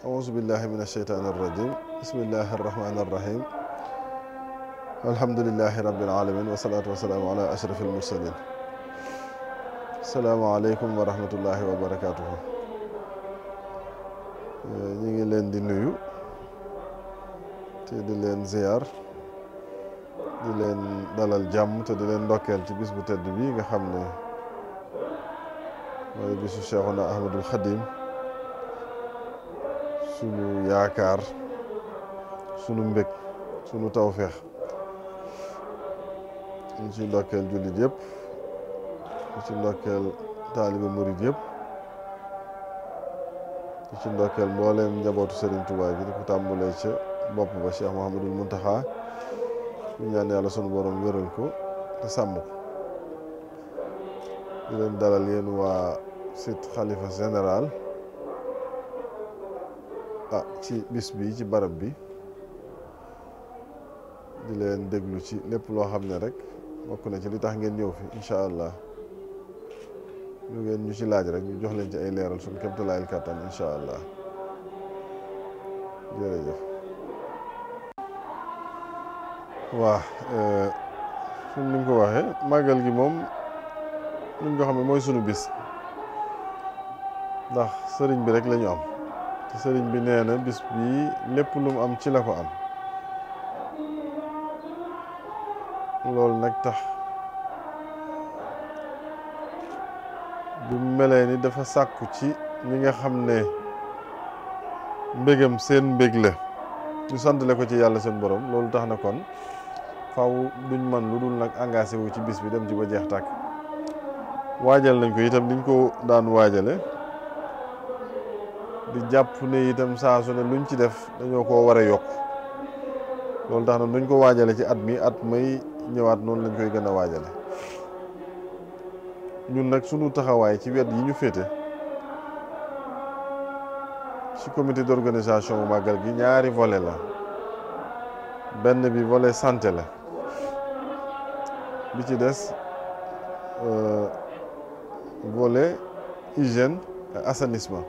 أعوذ بالله من الشيطان الرجيم بسم الله الرحمن الرحيم الحمد لله رب العالمين والصلاة والسلام على أشرف المرسلين السلام عليكم ورحمة الله وبركاته. ñi ngi leen di nuyu te di leen ziyaar di leen dalal jàmm te di leen ndokkeel ci bis bu tedd bi nga xam ne mooy bisu Cheikhuna Ahmadul Khadim, sunu yaakaar, sunu mbég, sunu tawfeex. ñu ci ndokkeel jullit yëpp, ñu ci ndokkeel taalibe murid yëpp, ñu ci ndokkeel mbooleem njabootu Serigne Touba gi di ko tàmbalee ca bopp ba Cheikh Mouhamadul Mountakha. ñu ñaan yàlla sunu borom wéral ko te sàmm ko. di leen dalal yéen waa site xalifa général ci bis bi ci barab bi, di leen déglu ci lépp loo xam ne rek bokk na ci li tax ngeen ñëw fi incha allah. lu ngeen ñu ci laaj rek ñu jox leen ci ay leeral suñu kéemtalaayal kàttan incha allah. jërëjëf. waa suñ ni nga ko waxee màggal gi moom ni nga ko xam ne mooy sunu bis, ndax sëriñ bi rek la ñu am te sëriñ bi nee na bis bi lépp lu mu am ci la ko am. loolu nag tax bu melee ni dafa sàkku ci ñi nga xam ne mbégam seen mbég la ñu santale ko ci yàlla seen borom. loolu tax na kon faw duñ man lu dul nag engagé wu ci bis bi dem ci ba jeex tàkk. waajal nañ ko itam niñ ko daan waajale, di jàpp ne itam saa su ne luñ ci def dañoo koo war a yokk. loolu tax na nuñ ko waajale ci at may ñëwaat noonu lañ koy gën a waajale. ñun nag sunu taxawaay ci wet yi ñu féete ci comité d'organisation màggal gi ñaari volet la. benn bi volet santé la, bi ci des volet hygiène et assainissement,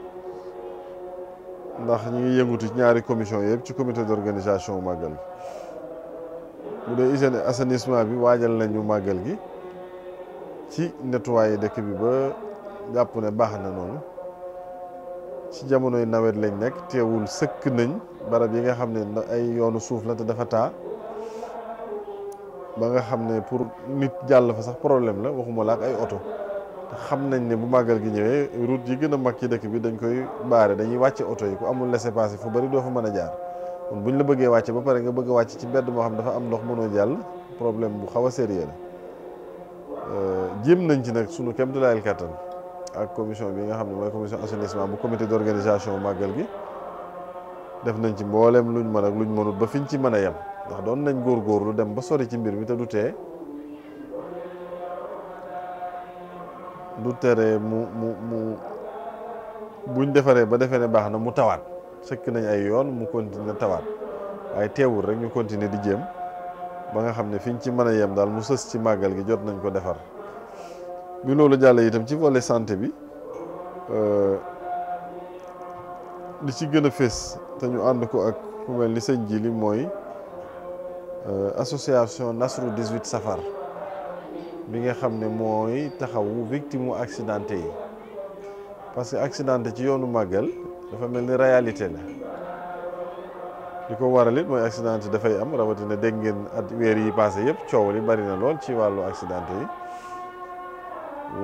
ndax ñi ngi yëngutu ci ñaari commission yëpp ci comité d'organisation màggal gi. bu dee hygiène et assainissement bi waajal nañu màggal gi ci nettoyer dëkk bi ba jàpp ne baax na noonu. ci jamonoy nawet lañ nekk, teewul sëkk nañ barab yi nga xam ne ay yoonu suuf la te dafa taa ba nga xam ne pour nit jàll fa sax problème la, waxuma la ak ay oto. te xam nañ ne bu màggal gi ñëwee route yi gën a mag ci dëkk bi dañ koy baare, dañuy wàcce oto yi. ku amul laissez-passer fu bari doo fa mën a jaar. kon buñ la bëggee wàcce ba pare nga bëgg a wàcc ci mbedd moo xam dafa am ndox mënoo jàll, problème bu xaw a sérieux la. jéem nañ ci nag sunu kéemtalaayal kàttan ak commission bi nga xam ne mooy commission assainissement bu comité d'organisation màggal gi. def nañ ci mbooleem luñ mën ak luñ mënut ba fiñ ci mën a yem, ndax doon nañ góorgóorlu dem ba sori ci mbir mi te du tere mu buñ defaree ba defee ne baax na mu tawaat. sëkk nañ ay yoon mu continuer tawaat, waaye teewul rek ñu continuer di jéem ba nga xam ne fiñ ci mën a yem daal mu sës ci màggal gi jot nañ ko defar. bi loolu jàll itam ci volet santé bi li ci gën a fés te ñu ànd ko ak ku mel ni sëñ ji li mooy association Nasru 18 Safar bi nga xam ne mooy taxawu victime accidenté yi. parce que accidenté ci yoonu màggal dafa mel ni réalité la. li ko waral it mooy accidenté dafay am, rawatina dégg ngeen weer yi passé yëpp coow li bari na lool ci wàllu accidenté yi.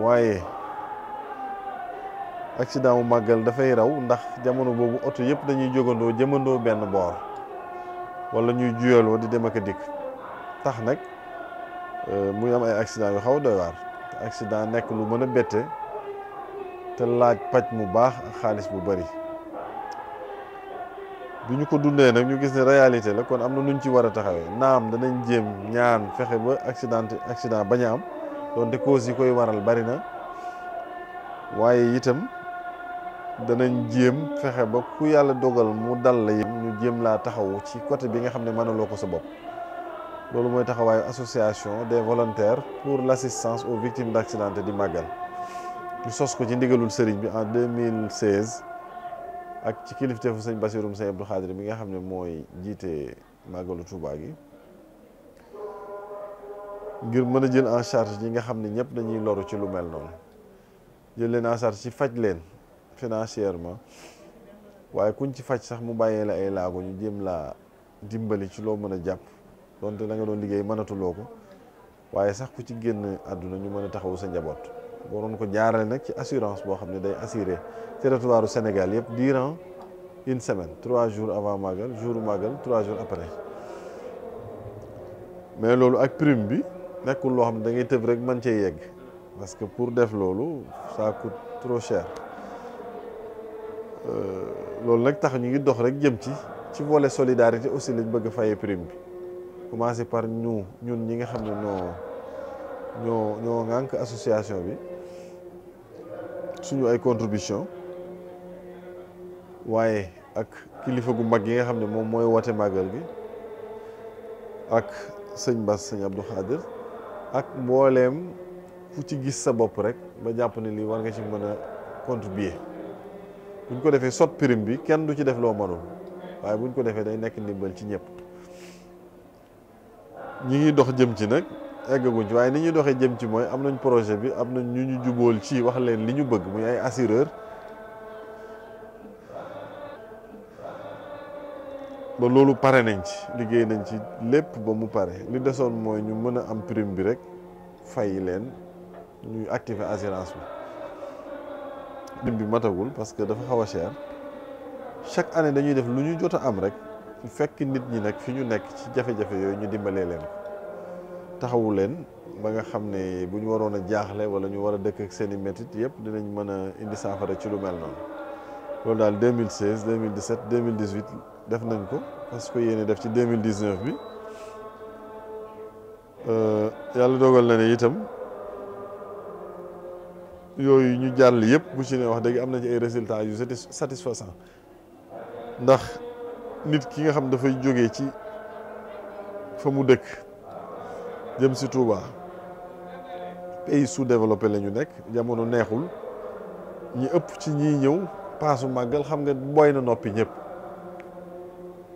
waaye accident wu màggal dafay raw, ndax jamono boobu oto yëpp dañuy jógandoo jëmandoo benn boor wala ñuy juyaloo di dem ak a dikk. tax nag muy am ay accident yu xaw doy waar. accident nekk lu mën a bette te laaj paj mu baax ak xaalis bu bari. bi ñu ko dundee nag ñu gis ne réalité la, kon am na nuñ ci war a taxawee. naam danañ jéem ñaan fexe ba accident bañ a am, donte cause yi koy waral bari na, waaye itam danañ jéem fexe ba ku yàlla dogal mu dal la yëpp ñu jéem laa taxawu ci côté bi nga xam ne mënaloo ko sa bopp. loolu mooy taxawaayu association des volontaires pour l'assistance aux victimes d'accident di màggal. ñu sos ko ci ndigalul sëriñ bi en 2016 ak ci kilifteefu sëñ Basirum sëñ Abdou Khadir mi nga xam ne mooy jiite màggalu Touba gi ngir mën a jël en charge ñi nga xam ne ñëpp dañuy loru ci lu mel noonu jël leen en charge ci faj leen financièrement waaye kuñ ci faj sax mu bàyyee la ay laago ñu jéem laa dimbali ci loo mën a jàpp donte la nga doon liggéey mënatuloo ko waaye sax ku ci génn àdduna ñu mën a taxawu sa njaboot boo doon ko jaarale nag ci assurance boo xam ne day assurer territoire Sénégal yëpp durant une semaine 3 jours avant màggal jour màggal 3 jours après mais loolu ak prime bi nekkul loo xam ne da ngay tëb rek mën cee yegg parce que pour def loolu ça coûte trop cher loolu nag tax ñu ngi dox rek jëm ci volet solidarité aussi lañ bëgg a fayee prime bi commencé par ñun ñi nga xam ne ñoo ŋànk association bi suñu ay contribution waaye ak kilifa gu mag yi nga xam ne moom mooy woote màggal gi ak sëñ Bass sëñ Abdou Khadir ak mbooleem fu ci gis sa bopp rek ba jàpp ne lii war nga ci mën a contribuer buñ ko defee sot prime bi kenn du ci def loo mënul waaye buñ ko defee day nekk ndimbal ci ñëpp ñi ngi dox jëm ci nag eggaguñ ci waaye ni ñuy doxee jëm ci mooy am nañ projet bi am nañ ñu jubóol ci wax leen li ñu bëgg muy ay assureur ba loolu pare nañ ci liggéey nañ ci lépp ba mu pare li desoon mooy ñu mën a am prime bi rek fay leen ñuy activer assurance bi prime bi matagul parce que dafa xaw a cher chaque année dañuy def lu ñu jot a am rek fekk nit ñi nag fi ñu nekk ci jafe-jafe yooyu ñu dimbalee leen ko taxawu leen ba nga xam ne bu ñu waroon a jaaxle wala ñu war a dëkk ak seen i métit yëpp dinañ mën a indi saafara ci lu mel noonu loolu daal 2016 2017 2018 def nañ ko parce que yéene def ci 2019 bi yàlla dogal na ne itam yooyu ñu jàll yëpp bu ci ne wax dëgg am na ci ay résultats yu satisfaisant ndax nit ki nga xam dafay jógee ci fa mu dëkk jëm si Touba pays sous-développé la ñu nekk jamono neexul ñi ëpp ci ñiy ñëw paasu màggal xam nga booy na noppi ñëpp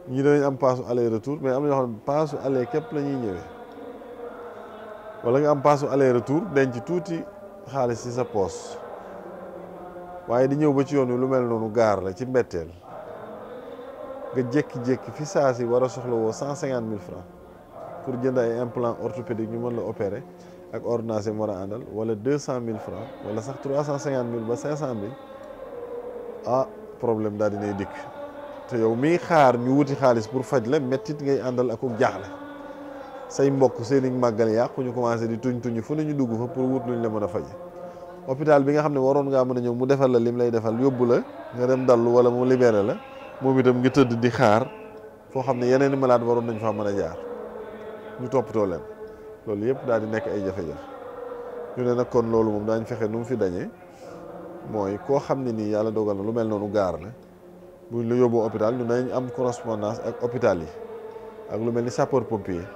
ñi danañ am paasu aller retour mais am na ñoo xam ne paasu aller képp la ñuy ñëwee wala nga am paasu aller retour denc tuuti xaalis ci sa poos waaye di ñëw ba ci yoon wi lu mel noonu gaar la ci mbetteel nga jékki-jékki fi saa si war a soxla woo 150 000 francs pour jënd ay implant orthopédique ñu mën la opérer ak ordonnance yi mu war a àndal wala 200 000 francs wala sax 350 000 ba 500 000 ah problème daal dinay dikk te yow miy xaar ñu wuti xaalis pour faj la mettit ngay àndal ak jaaxle say mbokk seeni màggal yàqu ñu commencé di tuñ fu ne ñu dugg fa pour wut luñ la mën a faje hôpital bi nga xam ne waroon ngaa mën a ñëw mu defal la lim lay defal yóbbu la nga dem dallu wala mu libéré la moom itam nga tëdd di xaar foo xam ne yeneen i malade waroon nañ faa mën a jaar ñu toppatoo leen loolu yëpp daal di nekk ay jafe-jafe ñu ne nag kon loolu moom daañ fexe nu mu fi dañee mooy koo xam ne nii yàlla dogal na lu mel noonu gaar la buñ la yóbbu hôpital ñu dañ am correspondance ak hôpital yi ak lu mel ni sapeur pompier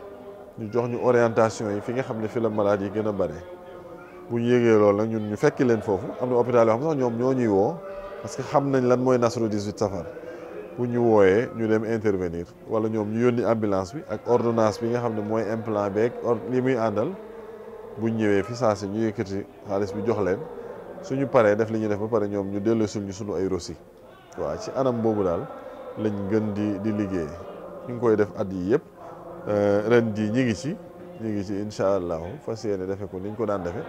ñu jox ñu orientation yi fi nga xam ne fi la malade yi gën a bare bu ñu yégee loolu nag ñun ñu fekki leen foofu am na hôpital yoo xam sax ñoom ñoo ñuy woo parce que xam nañ lan mooy Nasru 18 safar bu ñu wooyee ñu dem intervenir wala ñoom ñu yónni ambulance bi ak ordonnance bi nga xam ne mooy implant beeg li muy àndal bu ñu ñëwee fi saa si ñu yëkkati xaalis bi jox leen suñu paree def li ñuy def ba pare ñoom ñu dellu suñu sunu ay rosi waaw ci anam boobu daal lañ gën di liggéey ñu ngi koy def at yi yëpp ren ji ñi ngi ci incha allahu fas yéene defe ko niñ ko daan defe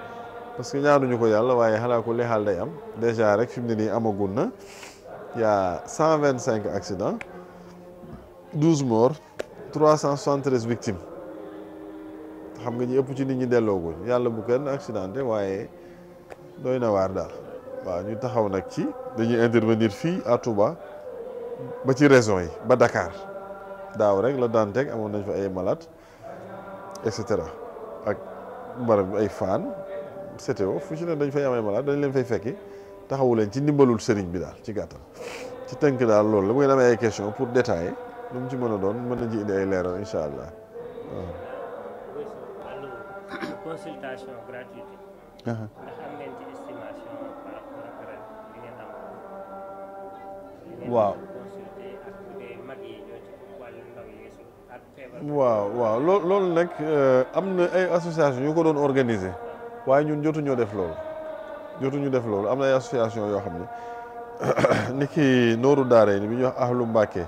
parce que ñaanuñu ko yàlla waaye xalaa ko li xaal day am déjà rek fi mu ne nii amagun na y'a 125 accidents 12 morts 373 victimes xam nga ñi ëpp ci nit ñi dellooguñ yàlla bu kenn accidenté waaye doy na waar daal waaw ñu taxaw nag ci dañuy intervenir fii à Touba ba ci régions yi ba Dakar daaw rek la daan teg amoon nañ fa ay malade et cetera ak barab ay Fann CTO fu ci ne dañ fay am ay malade dañ leen fay fekki taxawu leen ci ndimbalul sëriñ bi daal ci gàttal ci tënk daal loolu la bu ngeen amee ay question pour détailler lu mu ci mën a doon mën nañ ci indi ay leeral incha allah waaw. consultation gratuite. ndax am ngeen ci estimation par rapport ak ren li ngeen am. waaw consulter ak bu dee mag yi ñoo ci wàllu ndaw yi ak feebar. waaw loolu nag am na ay association yu ko doon organiser waaye ñun jotuñoo def loolu am na ay association yoo xam ne ni ki nooru daara ni bi ñuy wax ahlu Mbàkke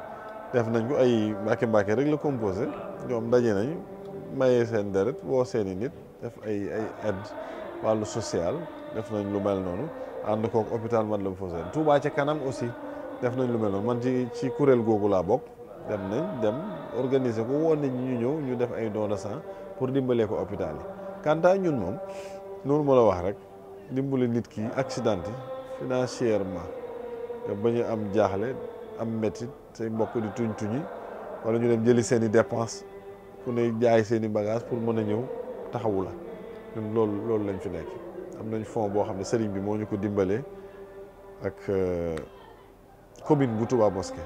def nañ ko ay Mbàkke rek la composé ñoom daje nañ mayee seen deret woo seeni nit def ay aide wàllu social def nañ lu mel noonu ànd kook hôpital Matlaboul Fawzayni Touba ca kanam aussi def nañ lu mel noonu man ci kuréel googu laa bokk dem organiser ko woon nit ñi ñu ñëw ñu def ay don de sang pour dimbalee ko hôpital yi kanta ñun moom noonu ma la wax rek dimbali nit ki accidenté financièrement nga bañ a am jaaxle am métit say mbokk di tuñi wala ñu dem jëli seen i dépense ku ne jaay seen i bagage pour mën a ñëw taxawu la ñun loolu lañ fi nekk am nañ fond boo xam ne sëriñ bi moo ñu ko dimbalee ak commune bu Touba Mosquée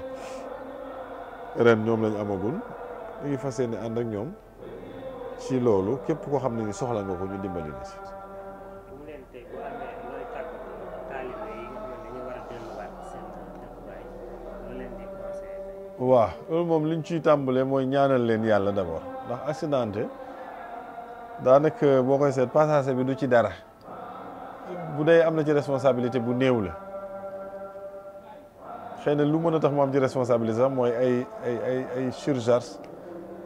ren ñoom lañ amagul ñu ngi fas yéene ànd ak ñoom ci loolu képp koo xam ne ni soxla nga ko ñu dimbali na ci. mu leen tey bu amee looy tàggatoo taalibe yi nga xam ne dañu war a delluwaat seen dëkkuwaay loo leen di conseillé. waaw loolu moom liñ ciy tàmbalee mooy ñaanal leen yàlla d'abord ndax accidenté daanaka boo koy seet passager bi du ci dara bu dee am na ci responsabilité bu néew la xëy na lu mën a tax mu am ci responsabilité sax mooy ay surcharge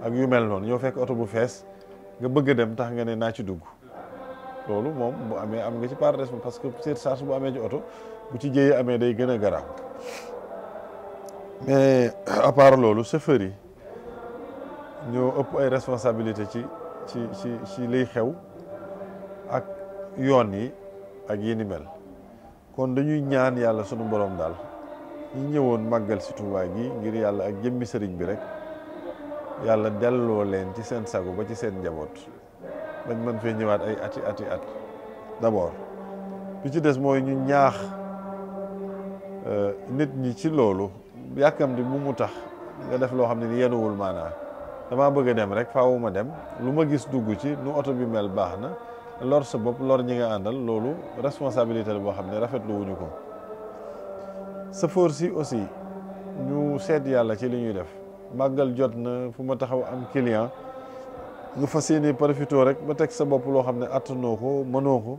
ak yu mel noonu ñoo fekk oto bu fees nga bëgg a dem tax nga ne naa ci dugg loolu moom bu amee am nga ci part responsabilité parce que surcharge bu amee ci oto bu ci jéyee amee day gën a garaaw mais à part loolu chauffeur yi ñoo ëpp ay responsabilité ci liy xew ak yoon yi ak yi ni mel kon dañuy ñaan yàlla sunu borom daal ñi ñëwoon màggal si Tuubaa gi ngir yàlla ak jëmmi sëriñ bi rek yàlla delloo leen ci seen sago ba ci seen njaboot bañ mën fee ñëwaat ay ati at d'abord bi ci des mooy ñu ñaax nit ñi ci loolu yàkkamti bu mu tax nga def loo xam ne ni yenuwul maanaa damaa bëgg a dem rek faawu ma dem lu ma gis dugg ci nu oto bi mel baax na lor sa bopp lor ñi nga àndal loolu responsabilité la boo xam ne rafetlu wuñu ko sëfoor si aussi ñu seet yàlla ci li ñuy def màggal jot na fu ma taxaw am client nga fas yéene profité rek ba teg sa bopp loo xam ne attanoo ko mënoo ko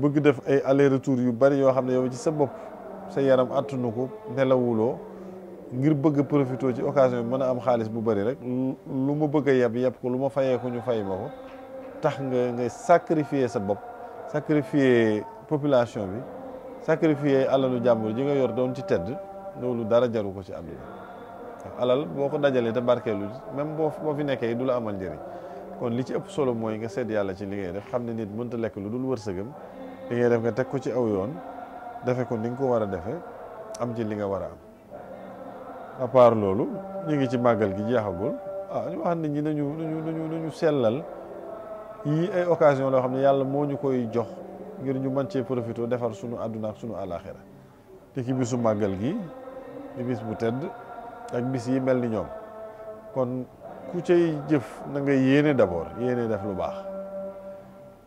bëgg def ay aller retour yu bari yoo xam ne yow ci sa bopp sa yaram attanu ko nelawuloo ngir bëgg profité ci occasion bi mën a am xaalis bu bari rek lu ma bëgg a yeb ko lu ma fayee ko ñu fay ma ko tax nga sacrifier sa bopp sacrifier population bi sacrifier alalu jàmbur ji nga yor doon ci tedd loolu dara jaru ko ci àdduna alal boo ko dajalee te barkeelu même boo fi nekkee du la amal njëriñ kon li ci ëpp solo mooy nga seet yàlla ci li ngay def xam ne nit mënta lekk lu dul wërsëgam li ngay def nga teg ko ci aw yoon defe ko ni nga ko war a defe am ci li nga war a am à part loolu ñu ngi ci màggal gi jeexagul ñu wax nit ñi nañu sellal yii ay occasion loo xam ne yàlla moo ñu koy jox ngir ñu mën cee profité defar sunu àdduna ak sunu àllaaxira te ci bisu màggal gi di bis bu tedd ak bis yi mel ni ñoom kon ku cay jëf na nga yéene d'abord yéene def lu baax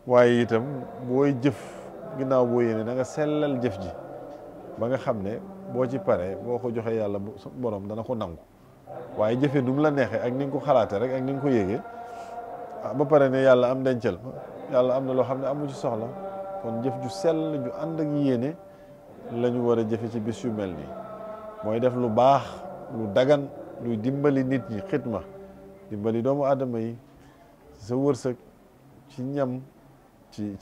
waaye itam booy jëf ginnaaw boo yéene na nga sellal jëf ji ba nga xam ne boo ci paree boo ko joxee yàlla borom dana ko nangu waaye jëfe nu mu la neexee ak ni nga ko xalaatee rek ak ni nga ko yégee ba pare ne yàlla am dencal yàlla am na loo xam ne amu ci soxla kon jëf ju sell ju ànd ak yéene la ñu war a jëfe ci bis yu mel nii mooy def lu baax lu dagan luy dimbali nit ñi xidma dimbali doomu aadama yi sa wërsëg ci ñam ci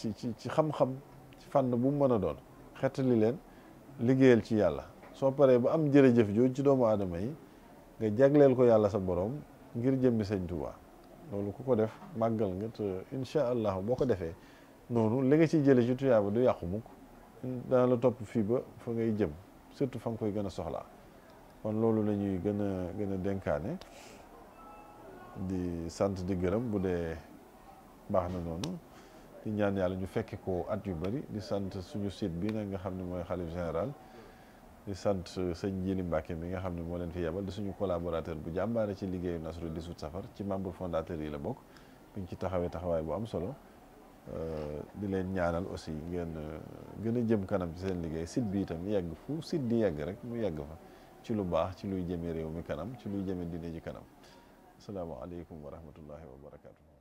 xam-xam ci fànn bu mu mën a doon xettali leen liggéeyal ci yàlla soo paree ba am jërëjëf jooju ci doomu aadama yi nga jagleel ko yàlla sa borom ngir jëmmi Sëñ Tuubaa loolu ku ko def màggal nga te incha allah boo ko defee noonu li nga ciy jële ci tuyaaba du yàqu mukk dana la topp fii ba fa ngay jëm surtout fa nga koy gën a soxlaa kon loolu la ñuy gën a dénkaane di sant di gërëm bu dee baax na noonu di ñaan yàlla ñu fekke ko at yu bari di sant suñu site bi nag nga xam ne mooy xalif général di sant sëñ Jili Mbàkke mi nga xam ne moo leen fi yebal di suñu collaborateur bu jàmbaare ci liggéeyu Nasru 18 Safar ci membre fondateur yi la bokk biñ ci taxawaay bu am solo di leen ñaanal aussi ngeen gën a jëm kanam ci seen liggéey site bi itam yegg fu site di yegg rek mu yegg fa ci lu baax ci luy jëme réew mi kanam ci luy jëme diine ji kanam asalaamaaleykum wa rahmatullahi wa barakatuh